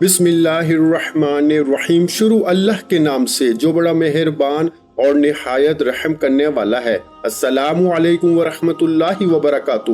بسم اللہ الرحمن الرحیم۔ شروع اللہ کے نام سے جو بڑا مہربان اور نہایت رحم کرنے والا ہے۔ السلام علیکم ورحمۃ اللہ وبرکاتہ۔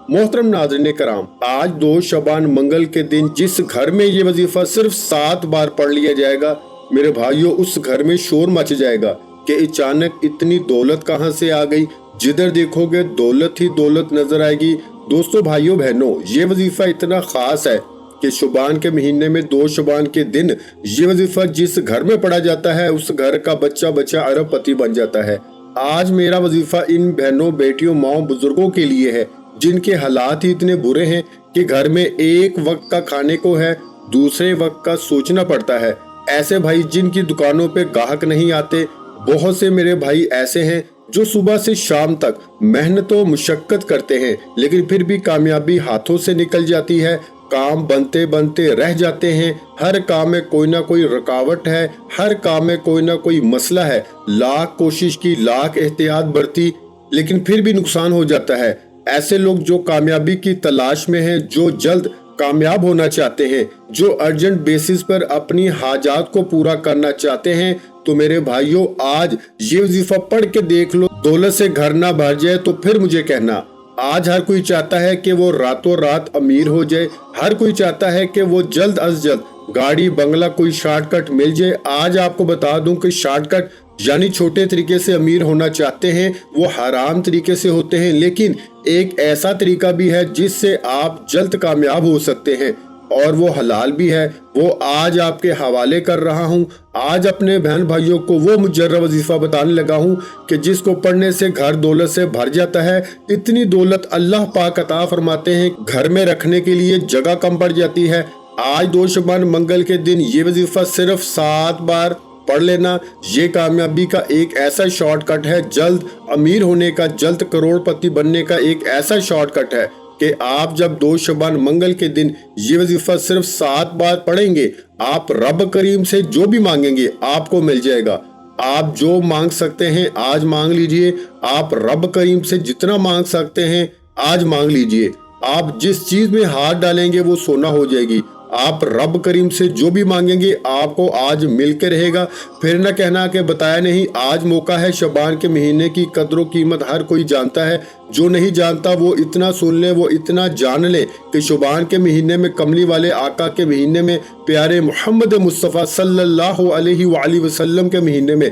محترم ناظرین کرام، آج 2 شعبان منگل کے دن جس گھر میں یہ وظیفہ صرف 7 بار پڑھ لیا جائے گا، میرے بھائیوں، اس گھر میں شور مچ جائے گا کہ اچانک اتنی دولت کہاں سے آ گئی۔ جدھر دیکھو گے دولت ہی دولت نظر آئے گی۔ دوستو، بھائیوں بہنوں، یہ وظیفہ اتنا خاص ہے کہ شعبان کے مہینے میں 2 شعبان کے دن یہ وظیفہ جس گھر میں پڑھا جاتا ہے، اس گھر کا بچہ ارب پتی بن جاتا ہے۔ آج میرا وظیفہ ان بہنوں، بیٹیوں، ماؤں، بزرگوں کے لیے ہے جن کے حالات ہی اتنے برے ہیں کہ گھر میں ایک وقت کا کھانے کو ہے، دوسرے وقت کا سوچنا پڑتا ہے۔ ایسے بھائی جن کی دکانوں پہ گاہک نہیں آتے، بہت سے میرے بھائی ایسے ہیں جو صبح سے شام تک محنت و مشقت کرتے ہیں، لیکن پھر بھی کامیابی ہاتھوں سے نکل جاتی ہے۔ کام بنتے بنتے رہ جاتے ہیں، ہر کام میں کوئی نہ کوئی رکاوٹ ہے، ہر کام میں کوئی نہ کوئی مسئلہ ہے۔ لاکھ کوشش کی، لاکھ احتیاط برتی، لیکن پھر بھی نقصان ہو جاتا ہے۔ ایسے لوگ جو کامیابی کی تلاش میں ہیں، جو جلد کامیاب ہونا چاہتے ہیں، جو ارجنٹ بیسس پر اپنی حاجات کو پورا کرنا چاہتے ہیں، تو میرے بھائیوں، آج یہ وظیفہ پڑھ کے دیکھ لو۔ دولت سے گھر نہ بھر جائے تو پھر مجھے کہنا۔ آج ہر کوئی چاہتا ہے کہ وہ راتوں رات امیر ہو جائے، ہر کوئی چاہتا ہے کہ وہ جلد از جلد گاڑی بنگلہ کوئی شارٹ کٹ مل جائے۔ آج آپ کو بتا دوں کہ شارٹ کٹ یعنی چھوٹے طریقے سے امیر ہونا چاہتے ہیں، وہ حرام طریقے سے ہوتے ہیں، لیکن ایک ایسا طریقہ بھی ہے جس سے آپ جلد کامیاب ہو سکتے ہیں، اور وہ حلال بھی ہے۔ وہ آج آپ کے حوالے کر رہا ہوں۔ آج اپنے بہن بھائیوں کو وہ مجرب وظیفہ بتانے لگا ہوں کہ جس کو پڑھنے سے گھر دولت سے بھر جاتا ہے۔ اتنی دولت اللہ پاک عطا فرماتے ہیں، گھر میں رکھنے کے لیے جگہ کم پڑ جاتی ہے۔ آج 2 شعبان منگل کے دن یہ وظیفہ صرف 7 بار پڑھ لینا، یہ کامیابی کا ایک ایسا شارٹ کٹ ہے، جلد امیر ہونے کا، جلد کروڑ پتی بننے کا ایک ایسا شارٹ کٹ ہے کہ آپ جب 2 شعبان منگل کے دن یہ وظیفہ صرف 7 بار پڑھیں گے، آپ رب کریم سے جو بھی مانگیں گے آپ کو مل جائے گا۔ آپ جو مانگ سکتے ہیں آج مانگ لیجئے، آپ رب کریم سے جتنا مانگ سکتے ہیں آج مانگ لیجئے۔ آپ جس چیز میں ہاتھ ڈالیں گے وہ سونا ہو جائے گی۔ آپ رب کریم سے جو بھی مانگیں گے آپ کو آج مل کے رہے گا۔ پھر نہ کہنا کہ بتایا نہیں۔ آج موقع ہے، شعبان کے مہینے کی قدر و قیمت ہر کوئی جانتا ہے، جو نہیں جانتا وہ اتنا سن لے، وہ اتنا جان لے کہ شعبان کے مہینے میں، کملی والے آقا کے مہینے میں، پیارے محمد مصطفیٰ صلی اللہ علیہ وآلہ وسلم کے مہینے میں،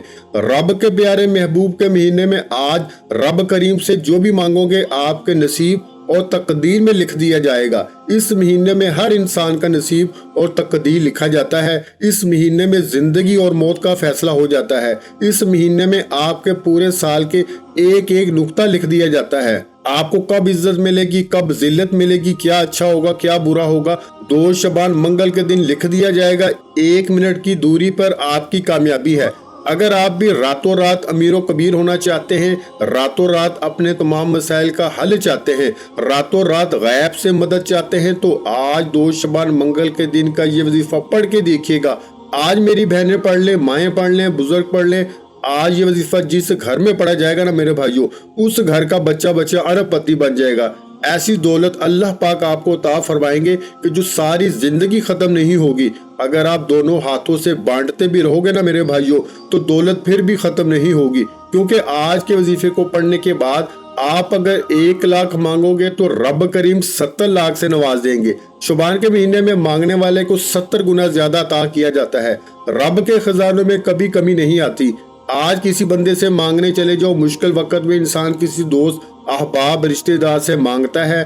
رب کے پیارے محبوب کے مہینے میں، آج رب کریم سے جو بھی مانگو گے آپ کے نصیب اور تقدیر میں لکھ دیا جائے گا۔ اس مہینے میں ہر انسان کا نصیب اور تقدیر لکھا جاتا ہے۔ اس مہینے میں زندگی اور موت کا فیصلہ ہو جاتا ہے۔ اس مہینے میں آپ کے پورے سال کے ایک ایک نقطہ لکھ دیا جاتا ہے۔ آپ کو کب عزت ملے گی، کب ذلت ملے گی، کیا اچھا ہوگا، کیا برا ہوگا، 2 شعبان منگل کے دن لکھ دیا جائے گا۔ 1 منٹ کی دوری پر آپ کی کامیابی ہے۔ اگر آپ بھی راتوں رات امیر و کبیر ہونا چاہتے ہیں، راتوں رات اپنے تمام مسائل کا حل چاہتے ہیں، راتوں رات غیب سے مدد چاہتے ہیں، تو آج 2 شعبان منگل کے دن کا یہ وظیفہ پڑھ کے دیکھیے گا۔ آج میری بہنیں پڑھ لیں، مائیں پڑھ لیں، بزرگ پڑھ لیں۔ آج یہ وظیفہ جس گھر میں پڑھا جائے گا نا میرے بھائیوں، اس گھر کا بچہ ارب پتی بن جائے گا۔ ایسی دولت اللہ پاک آپ کو عطا فرمائیں گے کہ جو ساری زندگی ختم نہیں ہوگی۔ اگر آپ دونوں ہاتھوں سے بانٹتے بھی رہو گے نا میرے بھائیوں، تو دولت پھر بھی ختم نہیں ہوگی، کیونکہ آج کے وظیفے کو پڑھنے کے بعد آپ اگر 1 لاکھ مانگو گے تو رب کریم 70 لاکھ سے نواز دیں گے۔ شعبان کے مہینے میں مانگنے والے کو 70 گنا زیادہ عطا کیا جاتا ہے۔ رب کے خزانوں میں کبھی کمی نہیں آتی۔ آج کسی بندے سے مانگنے چلے جاؤ، مشکل وقت میں انسان کسی دوست، احباب، رشتہ دار سے مانگتا ہے،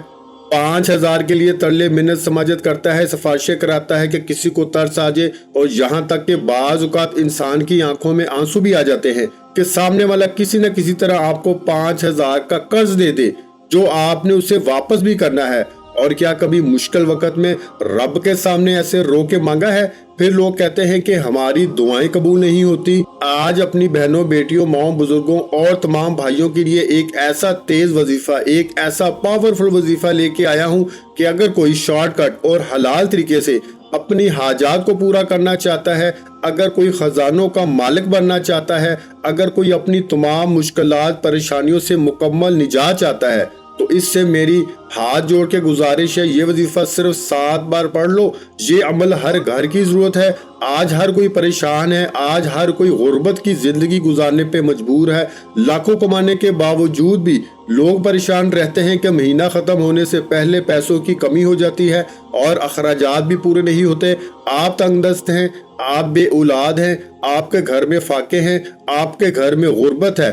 5000 کے لیے ترلے منت سماجت کرتا ہے، سفارشیں کراتا ہے کہ کسی کو ترس آ جائے، اور یہاں تک کہ بعض اوقات انسان کی آنکھوں میں آنسو بھی آ جاتے ہیں کہ سامنے والا کسی نہ کسی طرح آپ کو 5000 کا قرض دے دے جو آپ نے اسے واپس بھی کرنا ہے۔ اور کیا کبھی مشکل وقت میں رب کے سامنے ایسے رو کے مانگا ہے؟ پھر لوگ کہتے ہیں کہ ہماری دعائیں قبول نہیں ہوتی۔ آج اپنی بہنوں، بیٹیوں، ماؤں، بزرگوں اور تمام بھائیوں کے لیے ایک ایسا تیز وظیفہ، ایک ایسا پاورفل وظیفہ لے کے آیا ہوں کہ اگر کوئی شارٹ کٹ اور حلال طریقے سے اپنی حاجات کو پورا کرنا چاہتا ہے، اگر کوئی خزانوں کا مالک بننا چاہتا ہے، اگر کوئی اپنی تمام مشکلات، پریشانیوں سے مکمل نجات چاہتا ہے، تو اس سے میری ہاتھ جوڑ کے گزارش ہے، یہ وظیفہ صرف 7 بار پڑھ لو۔ یہ عمل ہر گھر کی ضرورت ہے۔ آج ہر کوئی پریشان ہے، آج ہر کوئی غربت کی زندگی گزارنے پہ مجبور ہے۔ لاکھوں کمانے کے باوجود بھی لوگ پریشان رہتے ہیں کہ مہینہ ختم ہونے سے پہلے پیسوں کی کمی ہو جاتی ہے اور اخراجات بھی پورے نہیں ہوتے۔ آپ تنگ دست ہیں، آپ بے اولاد ہیں، آپ کے گھر میں فاقے ہیں، آپ کے گھر میں غربت ہے،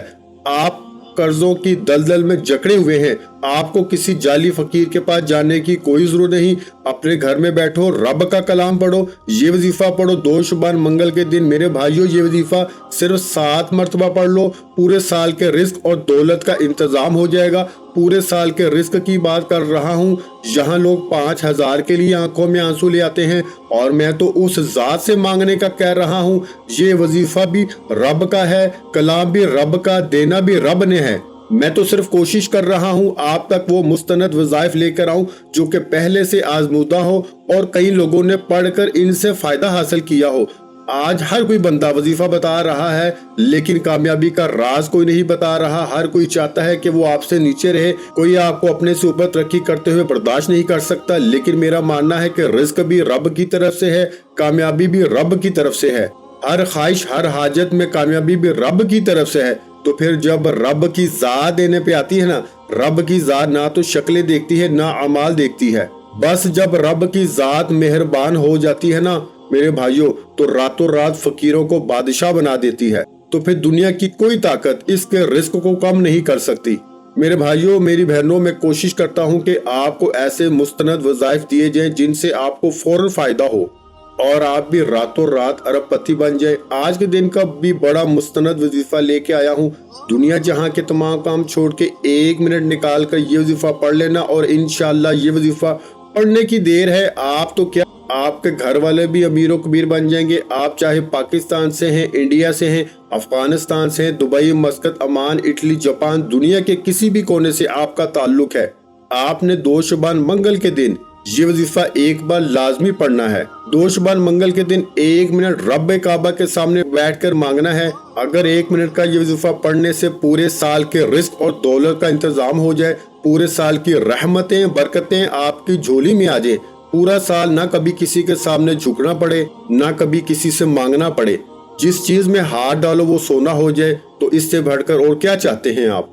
آپ قرضوں کی دلدل میں جکڑے ہوئے ہیں۔ آپ کو کسی جعلی فقیر کے پاس جانے کی کوئی ضرورت نہیں۔ اپنے گھر میں بیٹھو، رب کا کلام پڑھو، یہ وظیفہ پڑھو 2 شبان منگل کے دن۔ میرے بھائیو، یہ وظیفہ صرف 7 مرتبہ پڑھ لو، پورے سال کے رزق اور دولت کا انتظام ہو جائے گا۔ پورے سال کے رزق کی بات کر رہا ہوں۔ یہاں لوگ 5000 کے لیے آنکھوں میں آنسو لے آتے ہیں اور میں تو اس ذات سے مانگنے کا کہہ رہا ہوں۔ یہ وظیفہ بھی رب کا ہے، کلام بھی رب کا، دینا بھی رب نے ہے۔ میں تو صرف کوشش کر رہا ہوں آپ تک وہ مستند وظائف لے کر آؤں جو کہ پہلے سے آزمودہ ہو اور کئی لوگوں نے پڑھ کر ان سے فائدہ حاصل کیا ہو۔ آج ہر کوئی بندہ وظیفہ بتا رہا ہے لیکن کامیابی کا راز کوئی نہیں بتا رہا۔ ہر کوئی چاہتا ہے کہ وہ آپ سے نیچے رہے، کوئی آپ کو اپنے سے اوپر ترقی کرتے ہوئے برداشت نہیں کر سکتا۔ لیکن میرا ماننا ہے کہ رزق بھی رب کی طرف سے ہے، کامیابی بھی رب کی طرف سے ہے۔ ہر خواہش، ہر حاجت میں کامیابی بھی رب کی طرف سے ہے۔ تو پھر جب رب کی ذات دینے پہ آتی ہے نا، رب کی ذات نہ تو شکلیں دیکھتی ہے نہ اعمال دیکھتی ہے۔ بس جب رب کی ذات مہربان ہو جاتی ہے نا میرے بھائیوں، تو راتوں رات فقیروں کو بادشاہ بنا دیتی ہے۔ تو پھر دنیا کی کوئی طاقت اس کے رزق کو کم نہیں کر سکتی۔ میرے بھائیوں، میری بہنوں، میں کوشش کرتا ہوں کہ آپ کو ایسے مستند وظائف دیے جائیں جن سے آپ کو فوراً فائدہ ہو اور آپ بھی راتوں رات ارب پتی بن جائے۔ آج کے دن کا بھی بڑا مستند وظیفہ لے کے آیا ہوں۔ دنیا جہاں کے تمام کام چھوڑ کے 1 منٹ نکال کر یہ وظیفہ پڑھ لینا اور انشاءاللہ یہ وظیفہ پڑھنے کی دیر ہے۔ آپ تو کیا، آپ کے گھر والے بھی امیر و کبیر بن جائیں گے۔ آپ چاہے پاکستان سے ہیں، انڈیا سے ہیں، افغانستان سے ہیں، Dubai, Muscat, Oman, Italy, Japan, دنیا کے کسی بھی کونے سے آپ کا تعلق ہے، آپ نے 2 شبان منگل کے دن یہ وظیفہ ایک بار لازمی پڑھنا ہے۔ 2 شبان منگل کے دن 1 منٹ رب کعبہ کے سامنے بیٹھ کر مانگنا ہے۔ اگر 1 منٹ کا یہ وظیفہ پڑھنے سے پورے سال کے رزق اور دولت کا انتظام ہو جائے، پورے سال کی رحمتیں، برکتیں آپ کی جھولی میں آ جائیں، پورا سال نہ کبھی کسی کے سامنے جھکنا پڑے، نہ کبھی کسی سے مانگنا پڑے، جس چیز میں ہاتھ ڈالو وہ سونا ہو جائے، تو اس سے بڑھ کر اور کیا چاہتے ہیں آپ؟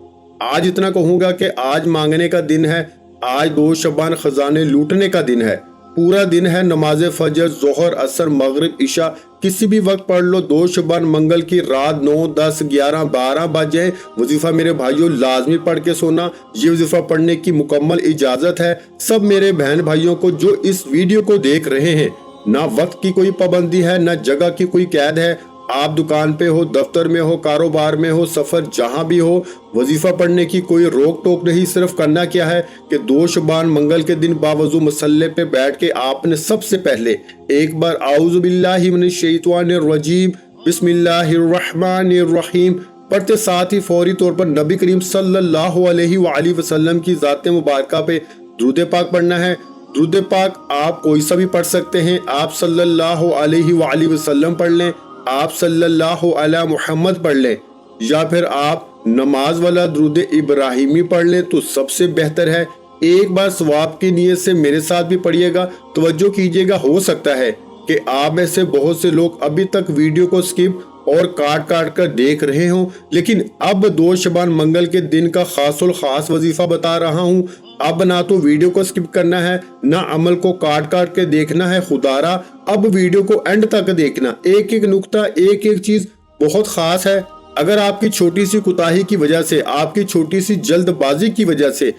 آج اتنا کہوں گا کہ آج مانگنے کا دن ہے، آج 2 شبان خزانے لوٹنے کا دن ہے۔ پورا دن ہے، نماز فجر، ظہر، عصر، مغرب، عشاء کسی بھی وقت پڑھ لو۔ 2 شبان منگل کی رات 9، 10، 11، 12 بجے وظیفہ میرے بھائیوں لازمی پڑھ کے سونا۔ یہ وظیفہ پڑھنے کی مکمل اجازت ہے سب میرے بہن بھائیوں کو جو اس ویڈیو کو دیکھ رہے ہیں۔ نہ وقت کی کوئی پابندی ہے، نہ جگہ کی کوئی قید ہے۔ آپ دکان پہ ہو، دفتر میں ہو، کاروبار میں ہو، سفر جہاں بھی ہو، وظیفہ پڑھنے کی کوئی روک ٹوک نہیں۔ صرف کرنا کیا ہے کہ 2 شبان منگل کے دن باوضو مصلے پہ بیٹھ کے آپ نے سب سے پہلے ایک بار اعوذ باللہ من الشیطان الرجیم بسم اللہ الرحمن الرحیم پڑھتے ساتھ ہی فوری طور پر نبی کریم صلی اللہ علیہ وآلہ وسلم کی ذات مبارکہ پہ درود پاک پڑھنا ہے۔ درود پاک آپ کوئی سا بھی پڑھ سکتے ہیں۔ آپ صلی اللہ علیہ وآلہ وسلم پڑھ لیں، آپ صلی اللہ علی محمد پڑھ لیں، یا پھر آپ نماز والا درود ابراہیمی پڑھ لیں تو سب سے بہتر ہے۔ ایک بار ثواب کی نیت سے میرے ساتھ بھی پڑھیے گا۔ توجہ کیجیے گا، ہو سکتا ہے کہ آپ میں سے بہت سے لوگ ابھی تک ویڈیو کو سکپ اور کاٹ کاٹ کر دیکھ رہے ہوں، لیکن اب 2 شبان منگل کے دن کا خاص الخاص وظیفہ بتا رہا ہوں۔ اب نہ تو ویڈیو کو سکپ کرنا ہے، نہ عمل کو کاٹ کاٹ کے دیکھنا ہے۔ خدا را اب ویڈیو کو اینڈ تک دیکھنا، ایک ایک نقطہ، ایک ایک چیز بہت خاص ہے۔ اگر آپ کی چھوٹی سی کوتاہی کی وجہ سے، آپ کی چھوٹی سی جلد بازی کی وجہ سے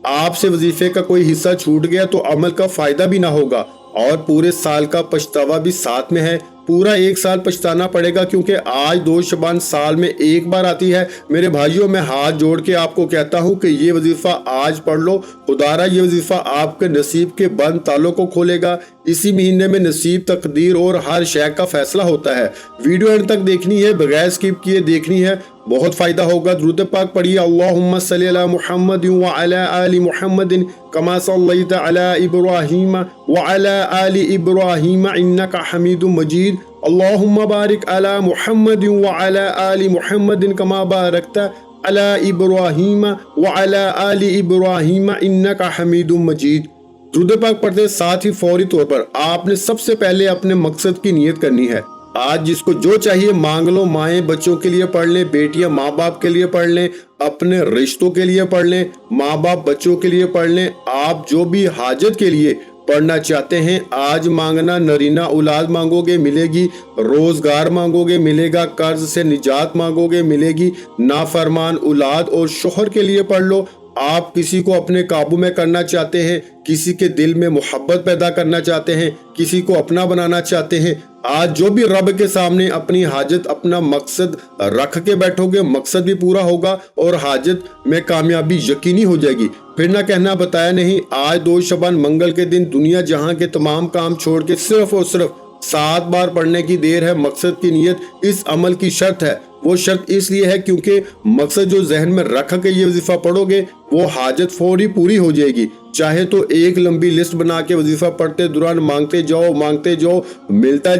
آپ سے وظیفے کا کوئی حصہ چھوٹ گیا تو عمل کا فائدہ بھی نہ ہوگا اور پورے سال کا پچھتاوا بھی ساتھ میں ہے۔ پورا 1 سال پچھتانا پڑے گا، کیونکہ آج 2 شبان سال میں ایک بار آتی ہے۔ میرے بھائیوں، میں ہاتھ جوڑ کے آپ کو کہتا ہوں کہ یہ وظیفہ آج پڑھ لو۔ خدا را یہ وظیفہ آپ کے نصیب کے بند تالوں کو کھولے گا۔ اسی مہینے میں نصیب، تقدیر اور ہر شے کا فیصلہ ہوتا ہے۔ ویڈیو اینڈ تک دیکھنی ہے، بغیر سکپ کیے دیکھنی ہے، بہت فائدہ ہوگا۔ درود پاک پڑھیے، اللہم صلی علی محمد وعلی آل محمد کما صلیت علی ابراہیم وعلی آل ابراہیم انک حمید مجید، اللہم بارک علی محمد وعلی آل محمد کما بارکت अला इब्राहीम व अला आलि इब्राहीम इन्नका हमीदुम मजीद। दुरूद पाक पढ़ते साथ ही फौरी तौर पर आपने सबसे पहले अपने मकसद की नियत करनी है। आज जिसको जो चाहिए मांग लो, माएँ बच्चों के लिए पढ़ लें, बेटियां माँ बाप के लिए पढ़ लें, अपने रिश्तों के लिए पढ़ लें, माँ बाप बच्चों के लिए पढ़ लें। आप जो भी हाजत के लिए पढ़ना चाहते हैं आज मांगना। नरीना औलाद मांगोगे मिलेगी, रोजगार मांगोगे मिलेगा, कर्ज से निजात मांगोगे मिलेगी, नाफरमान औलाद और शोहर के लिए पढ़ लो। आप किसी को अपने काबू में करना चाहते हैं, किसी के दिल में मोहब्बत पैदा करना चाहते हैं, किसी को अपना बनाना चाहते हैं, आज जो भी रब के सामने अपनी हाजत अपना मकसद रख के बैठोगे मकसद भी पूरा होगा और हाजत में कामयाबी यकीनी हो जाएगी। फिर ना कहना बताया नहीं। आज 2 शबान मंगल के दिन दुनिया जहां के तमाम काम छोड़ के सिर्फ और सिर्फ 7 बार पढ़ने की देर है। मकसद की नियत इस अमल की शर्त है। वो शर्त इसलिए है क्योंकि मकसद जो जहन में रख के ये वजीफा पढ़ोगे वो हाजत फौरी पूरी हो जाएगी। चाहे तो एक लंबी लिस्ट बना के वजीफा पढ़ते दौरान मांगते जाओ, मिलता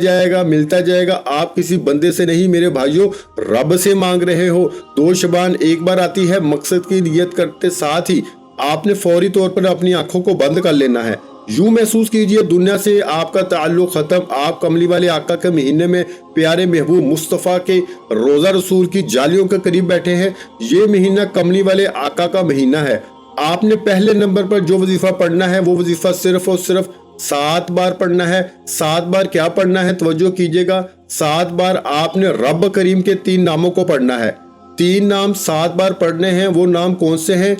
जाएगा। आप किसी बंदे से नहीं मेरे भाइयों, रब से मांग रहे हो। 2 शबान एक बार आती है। मकसद की नियत करते साथ ही आपने फौरी तौर पर अपनी आंखों को बंद कर लेना है। यूं महसूस कीजिए दुनिया से आपका ताल्लुक खत्म। आप कमली वाले आका के महीने में प्यारे महबूब मुस्तफ़ा के रोजा रसूल की जालियों के करीब बैठे हैं। ये महीना कमली वाले आका का महीना है। आपने पहले नंबर पर जो वजीफा पढ़ना है वो वजीफा सिर्फ और सिर्फ 7 बार पढ़ना है। 7 बार क्या पढ़ना है तवज्जो कीजिएगा। 7 बार आपने रब करीम के 3 नामों को पढ़ना है। 3 नाम 7 बार पढ़ने हैं। वो नाम कौन से हैं?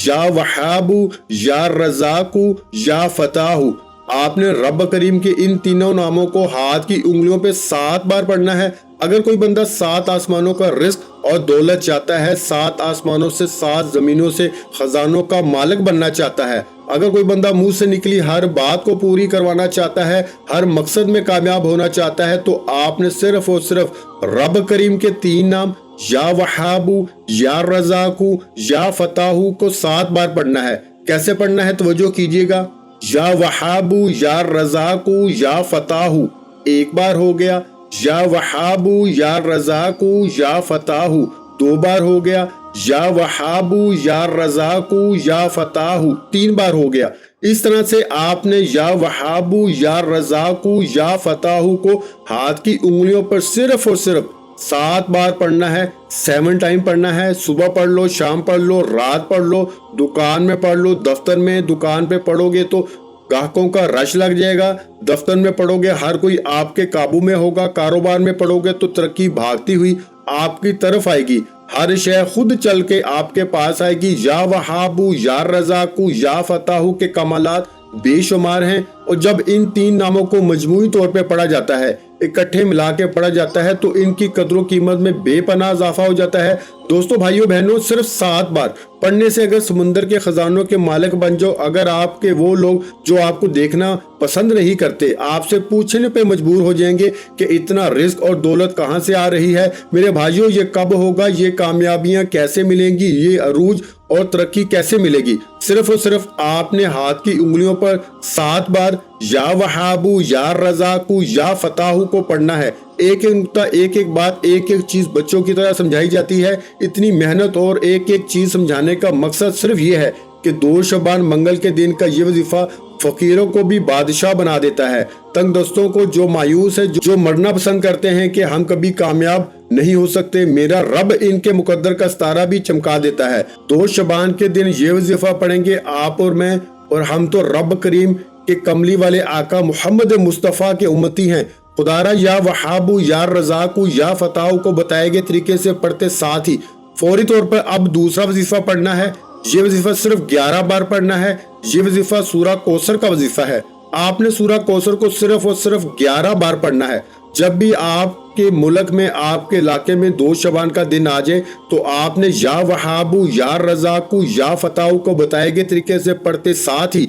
या वहाबू, या रज़ाकू, या फताहू। आपने रब करीम के इन तीनों नामों को हाथ की उंगलियों पे 7 बार पढ़ना है। अगर कोई बंदा 7 आसमानों का रिस्क और दौलत चाहता है, 7 आसमानों से 7 जमीनों से खजानों का मालिक बनना चाहता है, अगर कोई बंदा मुंह से निकली हर बात को पूरी करवाना चाहता है, हर मकसद में कामयाब होना चाहता है, तो आपने सिर्फ और सिर्फ रब करीम के 3 नाम या वहाबू, या रज़ाकू, या फताहू को 7 बार पढ़ना है। कैसे पढ़ना है तवज्जो कीजिएगा। या वहाबू, या रज़ाकू, या फताहू एक बार हो गया। या वहाबू, या रज़ाकू, या फताहू 2 बार हो गया। या वहाबू, या रज़ाकू, या फताहू 3 बार हो गया। इस तरह से आपने या वहाबू, या रज़ाकू, या फताहू को हाथ की उंगलियों पर सिर्फ और सिर्फ 7 बार पढ़ना है। 7 टाइम पढ़ना है। सुबह पढ़ लो, शाम पढ़ लो, रात पढ़ लो, दुकान में पढ़ लो, दफ्तर में दुकान पे पढ़ोगे तो ग्राहकों का रश लग जाएगा। दफ्तर में पढ़ोगे हर कोई आपके काबू में होगा। कारोबार में पढ़ोगे तो तरक्की भागती हुई आपकी तरफ आएगी। हर शय खुद चल के आपके पास आएगी। या वहाबू, या रज़ाकू, या फताहू के कमालात बेशुमार हैं। और जब इन 3 नामों को मजमूई तौर पे पढ़ा जाता है, इकट्ठे मिला के पढ़ा जाता है, तो इनकी कदर कीमत में बेपनाह इजाफा हो जाता है। दोस्तों भाइयों बहनों, सिर्फ 7 बार पढ़ने से अगर समुंदर के खजानों के मालिक बन जाओ, अगर आपके वो लोग जो आपको देखना पसंद नहीं करते आपसे पूछने पे मजबूर हो जाएंगे कि इतना रिस्क और दौलत कहाँ से आ रही है, मेरे भाइयों ये कब होगा, ये कामयाबियां कैसे मिलेंगी, ये अरूज और तरक्की कैसे मिलेगी, सिर्फ और सिर्फ आपने हाथ की उंगलियों पर 7 बार या वहाबू, या रज़ाकू, या फताहू को पढ़ना है। एक एक नुक्ता, एक एक बात, एक एक चीज बच्चों की तरह समझाई जाती है। इतनी मेहनत और एक एक चीज समझाने का मकसद सिर्फ ये है कि 2 शबान मंगल के दिन का ये वजीफा फकीरों को भी बादशाह बना देता है। तंग दोस्तों को जो मायूस है, जो मरना पसंद करते हैं कि हम कभी कामयाब नहीं हो सकते, मेरा रब इनके मुकद्दर का सितारा भी चमका देता है। 2 शबान के दिन ये वजीफा पढ़ेंगे आप और मैं, और हम तो रब करीम के कमली वाले आका मोहम्मद मुस्तफ़ा के उम्मती हैं। खुदारा या वहाबू, या रज़ाकू, या फताहू को बताए गए तरीके से पढ़ते साथ ही फौरी तौर पर अब दूसरा वजीफा पढ़ना है। ये वजीफा सिर्फ 11 बार पढ़ना है। ये वजीफा सूरा कौसर का वजीफा है। आपने सूरा कौसर को सिर्फ और सिर्फ 11 बार पढ़ना है। जब भी आपके मुल्क में, आपके इलाके में 2 शबान का दिन आ जाए तो आपने या वहाबू, या रज़ाकू, या फताहू को बताए गए तरीके से पढ़ते साथ ही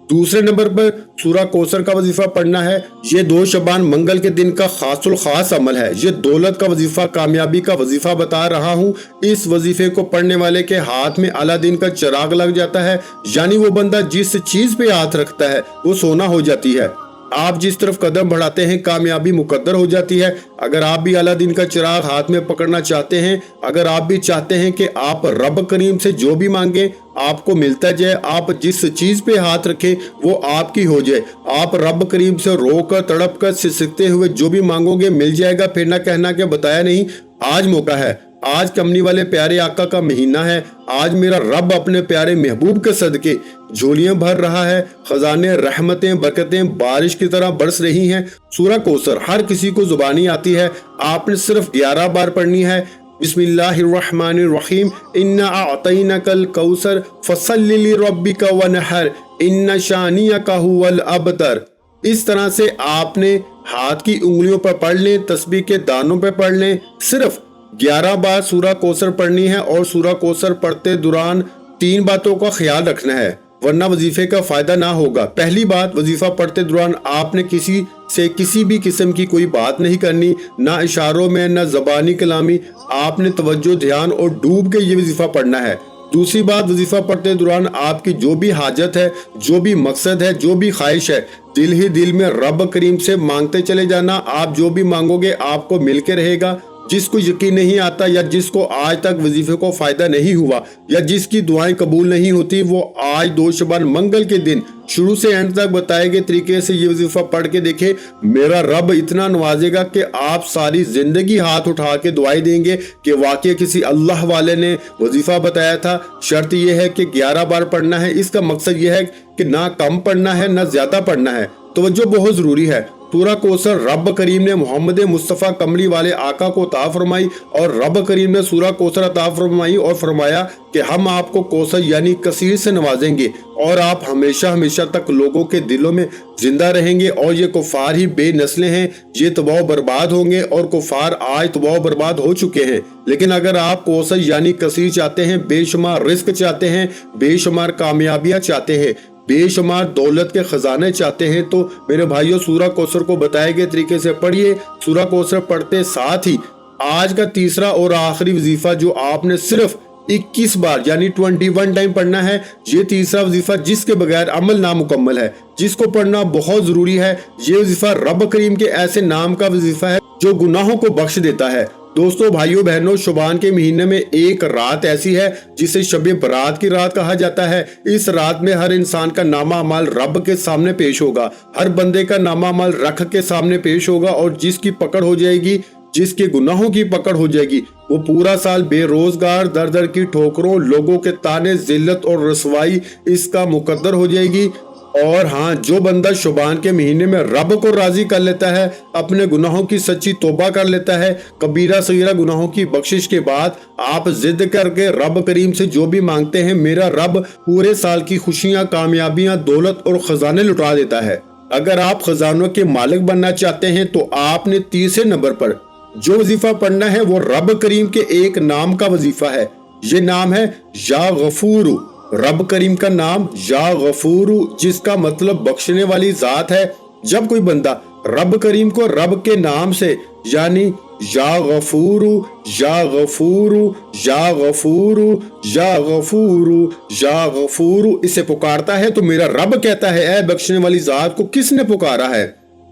दूसरे नंबर पर सूरा कौसर का वजीफा पढ़ना है। ये 2 शबान मंगल के दिन का खासुल खास अमल है। ये दौलत का वजीफा, कामयाबी का वजीफा बता रहा हूँ। इस वजीफे को पढ़ने वाले के हाथ में अलादीन का चिराग लग जाता है, यानी वो बंदा जिस चीज पे हाथ रखता है वो सोना हो जाती है। आप जिस तरफ कदम बढ़ाते हैं कामयाबी मुकद्दर हो जाती है। अगर आप भी अलादीन का चिराग हाथ में पकड़ना चाहते हैं, अगर आप भी चाहते हैं कि आप रब करीम से जो भी मांगे आपको मिलता जाए, आप जिस चीज पे हाथ रखें वो आपकी हो जाए, आप रब करीम से रोकर तड़प कर सिसकते हुए जो भी मांगोगे मिल जाएगा। फिर ना कहना कि बताया नहीं। आज मौका है, आज कमनी वाले प्यारे आका का महीना है। आज मेरा रब अपने प्यारे महबूब के सदके झोलियां भर रहा है। खजाने रहमतें बरकतें बारिश की तरह बरस रही हैं। सूरह कौसर हर किसी को जुबानी आती है, आपने सिर्फ 11 बार पढ़नी है। बिस्मिल्लाहिर्रहमानिर्रहीम, इन्ना अअतैनाकल कौसर फसल्लि लिरब्बिका वनहर इन्ना शानियका हुवल अबतर। इस तरह से आपने हाथ की उंगलियों पर पढ़ लें, तस्बीह के दानों पर पढ़ लें। सिर्फ 11 बार सूरह कौसर पढ़नी है और सूरह कौसर पढ़ते दौरान 3 बातों का ख्याल रखना है, वरना वजीफे का फायदा ना होगा। पहली बात, वजीफा पढ़ते दौरान आपने किसी से किसी भी किस्म की कोई बात नहीं करनी, ना इशारों में ना ज़बानी कलामी। आपने तवज्जो, ध्यान और डूब के ये वजीफा पढ़ना है। दूसरी बात, वजीफा पढ़ते दौरान आपकी जो भी हाजत है, जो भी मकसद है, जो भी ख्वाहिश है, दिल ही दिल में रब करीम से मांगते चले जाना। आप जो भी मांगोगे आपको मिल के रहेगा। जिसको यकीन नहीं आता या जिसको आज तक वजीफे को फायदा नहीं हुआ या जिसकी दुआएं कबूल नहीं होती, वो आज 2 शबान मंगल के दिन शुरू से एंड तक बताए गए तरीके से ये वजीफा पढ़ के देखे। मेरा रब इतना नवाजेगा कि आप सारी जिंदगी हाथ उठा के दुआएं देंगे कि वाकई किसी अल्लाह वाले ने वजीफा बताया था। शर्त यह है कि 11 बार पढ़ना है। इसका मकसद यह है कि ना कम पढ़ना है ना ज्यादा पढ़ना है। तवज्जो बहुत जरूरी है। सूरह कौसर रब करीम ने मोहम्मद मुस्तफ़ा कमली वाले आका को अता फरमाई और रब करीम ने सूरह कौसर अता फरमाई और फरमाया कि हम आपको कौसर यानी कसीर से नवाजेंगे और आप हमेशा हमेशा तक लोगों के दिलों में जिंदा रहेंगे। और ये कुफार ही बेनस्लें हैं, ये तबाह बर्बाद होंगे और कुफार आज तबाह बर्बाद हो चुके हैं। लेकिन अगर आप कौसर यानी कसीर चाहते हैं, बेशुमार रिस्क चाहते हैं, बेशुमार कामयाबियां चाहते हैं, बेशुमार दौलत के खजाने चाहते हैं, तो मेरे भाइयों सूरह कौसर को बताए गए तरीके से पढ़िए। सूरह कौसर पढ़ते साथ ही आज का तीसरा और आखिरी वजीफा जो आपने सिर्फ 21 बार यानी 21 टाइम पढ़ना है, ये तीसरा वजीफा जिसके बगैर अमल नामुकम्मल है, जिसको पढ़ना बहुत जरूरी है। ये वजीफा रब करीम के ऐसे नाम का वजीफा है जो गुनाहों को बख्श देता है। दोस्तों, भाइयों बहनों, शुबान के महीने में एक रात ऐसी है जिसे शब बरात की रात कहा जाता है। इस रात में हर इंसान का नामा अमाल रब के सामने पेश होगा, हर बंदे का नामा अमाल रख के सामने पेश होगा और जिसकी पकड़ हो जाएगी, जिसके गुनाहों की पकड़ हो जाएगी, वो पूरा साल बेरोजगार, दर दर की ठोकरों, लोगों के ताने, जिल्लत और रसवाई इसका मुकद्दर हो जाएगी। और हाँ, जो बंदा शुबान के महीने में रब को राजी कर लेता है, अपने गुनाहों की सच्ची तौबा कर लेता है, कबीरा सगीरा गुनाहों की बख्शिश के बाद आप जिद करके रब करीम से जो भी मांगते हैं, मेरा रब पूरे साल की खुशियां, कामयाबियां, दौलत और खजाने लुटा देता है। अगर आप खजानों के मालिक बनना चाहते हैं तो आपने तीसरे नंबर पर जो वजीफा पढ़ना है वो रब करीम के एक नाम का वजीफा है। ये नाम है या गफूरू। रब करीम का नाम या गफूरू, जिसका मतलब बख्शने वाली जात है। जब कोई बंदा रब करीम को रब के नाम से यानी या गफूरू या गफूरू या गफूरू या गफूरू या गफूरू इसे पुकारता है तो मेरा रब कहता है, ऐ बख्शने वाली जात को किसने पुकारा है?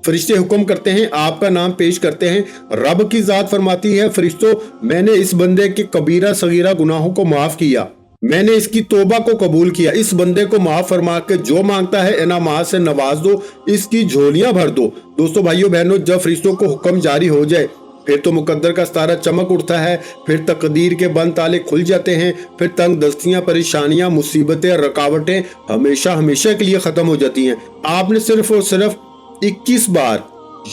फरिश्ते हुक्म करते हैं, आपका नाम पेश करते हैं। रब की जात फरमाती है, फरिश्तों, मैंने इस बंदे के कबीरा सगीरा गुनाहों को माफ किया, मैंने इसकी तौबा को कबूल किया। इस बंदे को माफ फरमा के जो मांगता है इनामात से नवाज दो, इसकी झोलियां भर दो। दोस्तों, भाइयों बहनों, जब फरिश्तों को हुक्म जारी हो जाए फिर तो मुकद्दर का सितारा चमक उठता है, फिर तकदीर के बंद ताले खुल जाते हैं, फिर तंग दस्तियां, परेशानियां, मुसीबतें, रुकावटें हमेशा हमेशा के लिए खत्म हो जाती हैं। आपने सिर्फ और सिर्फ 21 बार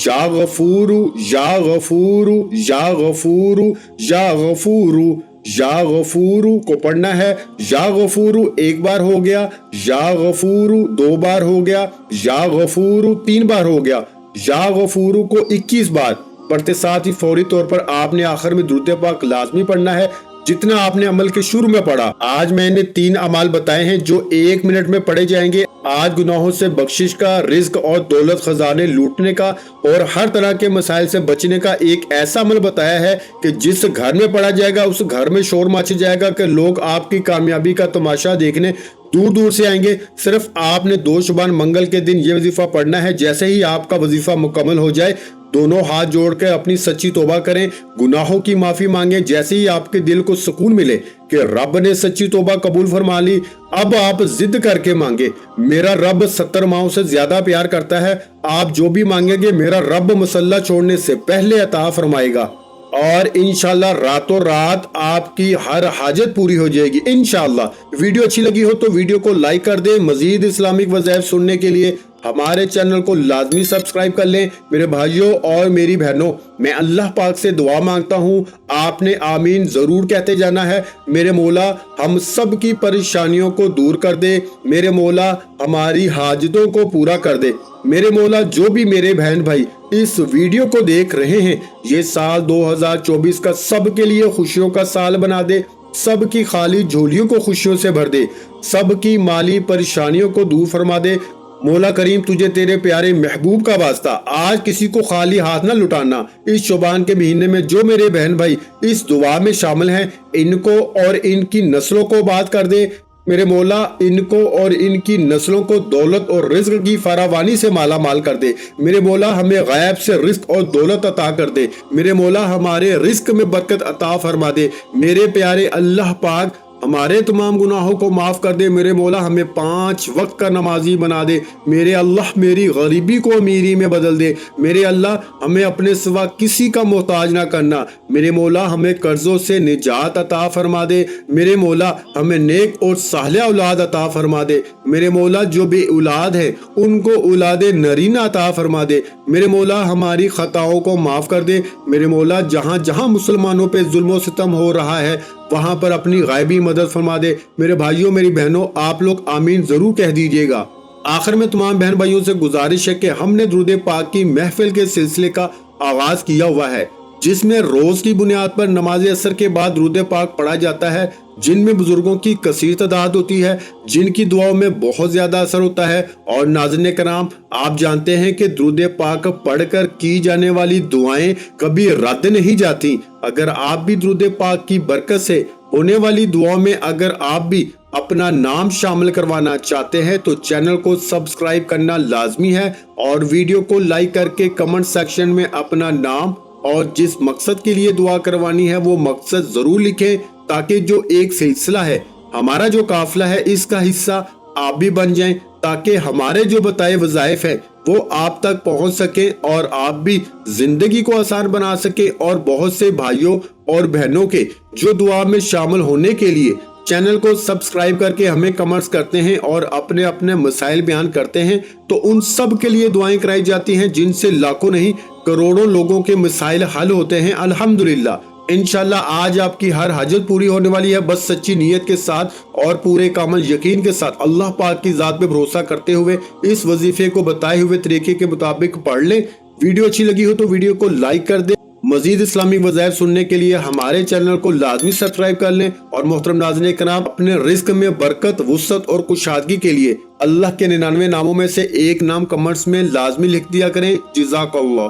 या गफूरू या गफूरू या गफूरू या गफूरू या गफूरू को पढ़ना है। या गफूरू 1 बार हो गया, या गफूरू 2 बार हो गया, या गफूरू 3 बार हो गया। या गफूरू को 21 बार पढ़ते साथ ही फौरी तौर पर आपने आखिर में दुरूद पाक लाजमी पढ़ना है, जितना आपने अमल के शुरू में पढ़ा। आज मैंने 3 अमाल बताए हैं जो 1 मिनट में पढ़े जाएंगे। आज गुनाहों से बख्शिश का, रिज्क और दौलत खजाने लूटने का और हर तरह के मसाइल से बचने का एक ऐसा अमल बताया है कि जिस घर में पढ़ा जाएगा उस घर में शोर मच जाएगा कि लोग आपकी कामयाबी का तमाशा देखने दूर दूर से आएंगे। सिर्फ आपने 2 शुबान मंगल के दिन ये वजीफा पढ़ना है। जैसे ही आपका वजीफा मुकम्मल हो जाए, दोनों हाथ जोड़कर अपनी सच्ची तौबा करें, गुनाहों की माफी मांगे। जैसे ही आपके दिल को सुकून मिले कि रब ने सच्ची तौबा कबूल फरमा ली, अब आप जिद करके मांगे। मेरा रब 70 माओं से ज्यादा प्यार करता है। आप जो भी मांगेंगे मेरा रब मसल्ला छोड़ने से पहले अता फरमाएगा और इंशाल्लाह रातों रात आपकी हर हाजत पूरी हो जाएगी इंशाल्लाह। वीडियो अच्छी लगी हो तो वीडियो को लाइक कर दें। मजीद इस्लामिक वज़ाइफ सुनने के लिए हमारे चैनल को लाजमी सब्सक्राइब कर लें। मेरे भाइयों और मेरी बहनों, मैं अल्लाह पाक से दुआ मांगता हूँ, आपने आमीन जरूर कहते जाना है। मेरे मौला हम सब की परेशानियों को दूर कर दे, मेरे मौला हमारी हाजतों को पूरा कर दे। मेरे मौला जो भी मेरे बहन भाई इस वीडियो को देख रहे हैं, ये साल 2024 का सबके लिए खुशियों का साल बना दे, सबकी खाली झोलियों को खुशियों से भर दे, सबकी माली परेशानियों को दूर फरमा दे। मौला करीम तुझे तेरे प्यारे महबूब का वास्ता आज किसी को खाली हाथ ना लुटाना। इस शुबान के महीने में जो मेरे बहन भाई इस दुआ में शामिल हैं, इनको और इनकी नस्लों को बात कर दे। मेरे मौला इनको और इनकी नस्लों को दौलत और रिज्क की फरावानी से माला माल कर दे। मेरे मौला हमें गायब से रिज्क और दौलत अता कर दे। मेरे मौला हमारे रिज्क में बरकत अता फरमा दे। मेरे प्यारे अल्लाह पाक हमारे तमाम गुनाहों को माफ कर दे। मेरे मौला हमें 5 वक्त का नमाजी बना दे। मेरे अल्लाह मेरी गरीबी को अमीरी में बदल दे। मेरे अल्लाह हमें अपने सिवा किसी का मोहताज ना करना। मेरे मौला हमें कर्जों से निजात अता फरमा दे। मेरे मौला हमें नेक और सालिह औलाद अता फरमा दे। मेरे मौला जो भी औलाद है उनको औलाद नरीना अता फरमा दे। मेरे मौला हमारी खताओं को माफ कर दे। मेरे मौला जहाँ जहाँ मुसलमानों पे जुल्म सितम हो रहा है वहां पर अपनी गायबी मदद फरमा दे। मेरे भाइयों मेरी बहनों, आप लोग आमीन जरूर कह दीजिएगा। आखिर में तमाम बहन भाइयों से गुजारिश है कि हमने दुरूद पाक की महफिल के सिलसिले का आगाज किया हुआ है, जिसमें रोज की बुनियाद पर नमाज असर के बाद दुरूद पाक पढ़ा जाता है, जिनमें बुजुर्गों की कसीर तादाद होती है, जिनकी दुआओं में बहुत ज्यादा असर होता है। और नाज़रीन कराम, आप जानते हैं कि दुरूद पाक पढ़कर की जाने वाली दुआएं कभी रद्द नहीं जाती। अगर आप भी दुरूद पाक की बरकत से होने वाली दुआओं में अगर आप भी अपना नाम शामिल करवाना चाहते हैं तो चैनल को सब्सक्राइब करना लाजमी है और वीडियो को लाइक करके कमेंट सेक्शन में अपना नाम और जिस मकसद के लिए दुआ करवानी है वो मकसद जरूर लिखें, ताकि जो एक सिलसिला है, हमारा जो काफिला है, इसका हिस्सा आप भी बन जाएं, ताकि हमारे जो बताए वज़ाइफ है वो आप तक पहुंच सके और आप भी जिंदगी को आसान बना सके। और बहुत से भाइयों और बहनों के जो दुआ में शामिल होने के लिए चैनल को सब्सक्राइब करके हमें कमेंट्स करते हैं और अपने अपने मसाइल बयान करते हैं, तो उन सब के लिए दुआएं कराई जाती हैं, जिनसे लाखों नहीं करोड़ों लोगों के मसाइल हल होते हैं अल्हम्दुलिल्लाह। इंशाल्लाह आज आपकी हर हाजत पूरी होने वाली है। बस सच्ची नीयत के साथ और पूरे कामल यकीन के साथ अल्लाह पाक की जात पे भरोसा करते हुए इस वजीफे को बताए हुए तरीके के मुताबिक पढ़ ले। वीडियो अच्छी लगी हो तो वीडियो को लाइक कर दे। मजीद इस्लामिक वज़ाइफ सुनने के लिए हमारे चैनल को लाजमी सब्सक्राइब कर लें। और मोहतरम नाज़रीन कराम, अपने रिस्क में बरकत, वुसअत और कुशादगी के लिए अल्लाह के 99 नामों में से एक नाम कमेंट्स में लाजमी लिख दिया करें। जज़ाकल्लाह।